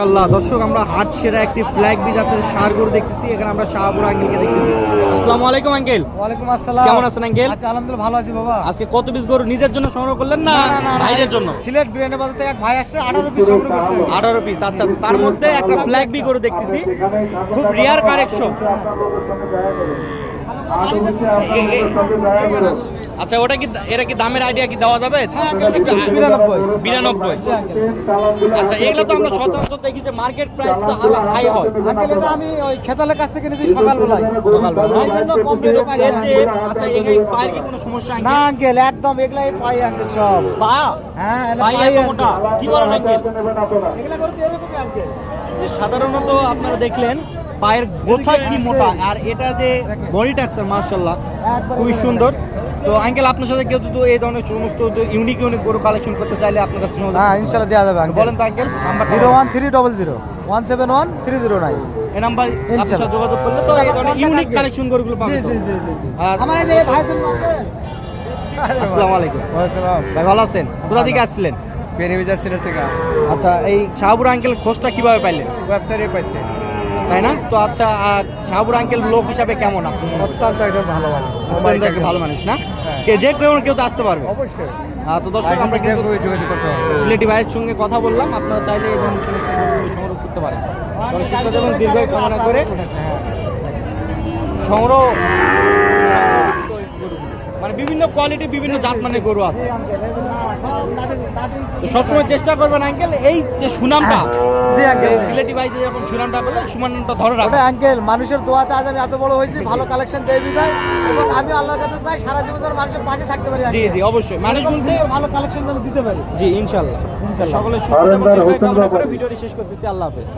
আল্লাহ দর্শক, আমরা হাট সেরা একটি ফ্ল্যাগ বি জাতের ষাঁড় গরু দেখতেছি। এখানে আমরা শাহপুর আঙ্কেলকে দেখতেছি। আসসালামু আলাইকুম আঙ্কেল। ওয়ালাইকুম আসসালাম। কেমন আছেন আঙ্কেল? আচ্ছা, আলহামদুলিল্লাহ ভালো আছি বাবা। আজকে কত পিস গরু নিজের জন্য সংগ্রহ করলেন না ভাইদের জন্য? সিলেট বিরিয়ানি বাজার থেকে এক ভাই আসছে, 18 পিস সংগ্রহ করছে। 18 পিস। আচ্ছা, তার মধ্যে একটা ফ্ল্যাগ বি গরু দেখতেছি, খুব রিয়ার কালেকশন। আচ্ছা, ওটা কি এটা কি দামের আইডিয়া কি দেওয়া যাবে? 92। আচ্ছা, এগুলো তো আমরা সচরাচর দেখি যে মার্কেট প্রাইস তো আরো হাই হয়। আঙ্কেল, এটা আমি ওই খেতালের কাছ থেকে নিয়েছি সকালবেলায়। এই জন্য কম রেটে পাই। আচ্ছা, এই পায়ের কি কোনো সমস্যা না আঙ্কেল, একদম এগুলাই পাই আঙ্কেল সব। পা? হ্যাঁ, এটা পাই পাই এত মোটা। কি বলেন আঙ্কেল? এগুলা করতে এরকমই আঙ্কেল। যে সাধারণত আপনারা দেখলেন পায়ের গোছা কি মোটা, আর এটা যে বডি টাক্সার মাশাআল্লাহ খুবই সুন্দর। তো আঙ্কেল, আপনার সাথে কেউ যদি এই ধরনের সমস্ত ইউনিক গরু কালেকশন করতে চাইলে আপনার কাছে হ্যাঁ, ইনশাআল্লাহ দেওয়া যাবে আঙ্কেল। বলেন তো আঙ্কেল নাম্বার। 01300 171 309। এই নাম্বার আপনার সাথে যোগাযোগ করলে তো এই ধরনের ইউনিক কালেকশন গরুগুলো পাবেন। জি। আর আমার এই যে ভাই জন্য আসসালামু আলাইকুম। ভাই ভালো আছেন? কোথা থেকে আসছিলেন? বেনিবাজার সিলেট থেকে। আচ্ছা, এই শাহপুর আঙ্কেল খোঁজটা কিভাবে পাইলেন? ওয়েবসাইটে পাইছে। তাই না? তো আচ্ছা, শাহপুর আঙ্কেল লোক হিসাবে কেমন আপনি? অত্যন্ত একজন ভালো মানুষ। ভালো মানুষ না? হ্যাঁ। যে কেউ তো আসতে পারবে। অবশ্যই। তো দর্শক, আমরা কিন্তু যোগাযোগ করতে হবে। সিলেটি ভাইয়ের সঙ্গে কথা বললাম, আপনারা চাইলে এই ধরনের সমস্ত গরুগুলো সংগ্রহ করতে পারেন। তবে সুস্থ এবং দীর্ঘ কামনা করে সংগ্রহ মানে বিভিন্ন কোয়ালিটি বিভিন্ন জাত মানের গরু আছে। তো সবসময় চেষ্টা করবেন আঙ্কেল এই যে সুনামটা, জি আঙ্কেল, সিলেটি ভাই যে যেরকম সুনামটা পেলে সুনামটা ধরে রাখবে। ওটা আঙ্কেল মানুষের দোয়াতে আজ আমি এত বড় হয়েছি, ভালো কালেকশন দেয় বিদায়, এবং আমি আল্লাহর কাছে চাই সারা জীবন যেন মানুষের পাশে থাকতে পারি। জি অবশ্যই, মানুষ বলতে ভালো কালেকশন যেন দিতে পারি। জি ইনশাল্লাহ। সকলে সুস্থ এবং দীর্ঘায়ু কামনা করে ভিডিওটি শেষ করতেছি। আল্লাহ হাফেজ।